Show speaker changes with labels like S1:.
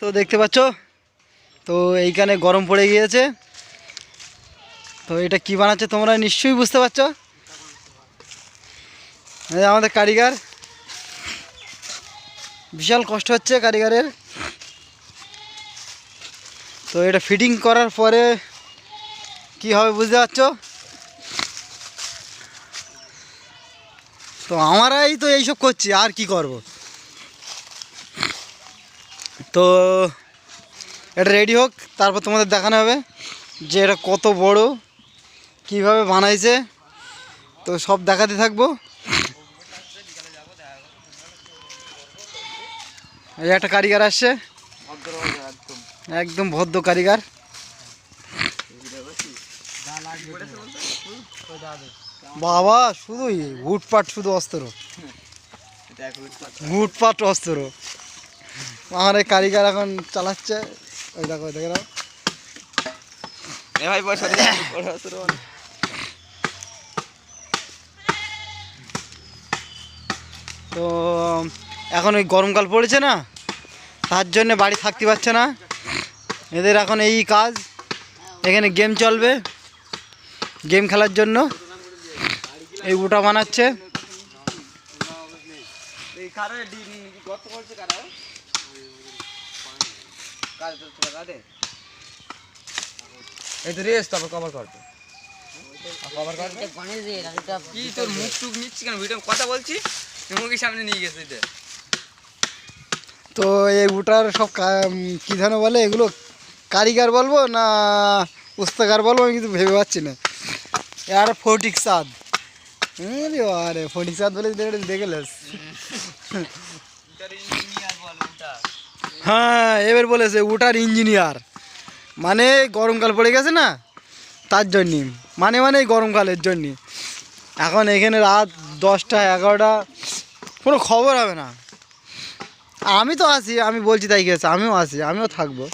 S1: তো দেখতে পাচ্ছ, তো এইখানে গরম পড়ে গিয়েছে। তো এটা কি বানাচ্ছে তোমরা নিশ্চয়ই বুঝতে পারছো। আমাদের কারিগর, বিশাল কষ্ট হচ্ছে কারিগরের। তো এটা ফিটিং করার পরে কি হবে বুঝতে পারছো। তো আমরাই তো এইসব করছি, আর কি করব। তো এটা রেডি হোক, তারপর তোমাদের দেখানো হবে যে এটা কত বড়, কিভাবে বানাইছে। তো সব দেখাতে থাকবো। এই একটা কারিগর আসছে, একদম ভদ্র কারিগর। বাবা শুধুই হুটপাট, শুধু অস্ত্র, হুটপাট অস্ত্র। আমার এই কারিগর এখন চালাচ্ছে। ওই দেখো, দেখে নাও। তো এখন ওই গরমকাল পড়েছে না, তার জন্য বাড়ি থাকতে পারছে না। এদের এখন এই কাজ, এখানে গেম চলবে, গেম খেলার জন্য এই উটা বানাচ্ছে।
S2: কথা বলছি মুখের সামনে নিয়ে গেছে।
S1: তো এই উটার সব কী ধানো বলে এগুলো, কারিগর বলবো না পুস্তকার বলবো, আমি কিন্তু ভেবে পাচ্ছি না। আর ফটিক চাঁদ, আরে ফটিক চাঁদ বলে দেখে লেস। হ্যাঁ, এবার বলেছে উটার ইঞ্জিনিয়ার। মানে গরমকাল পড়ে গেছে না, তার জন্যে, মানে এই গরমকালের জন্যে। এখন এখানে রাত 10টা 11টা, কোনো খবর হবে না। আমি তো আছি, আমি বলছি তাই গেছে, আমিও আছি, আমিও থাকবো।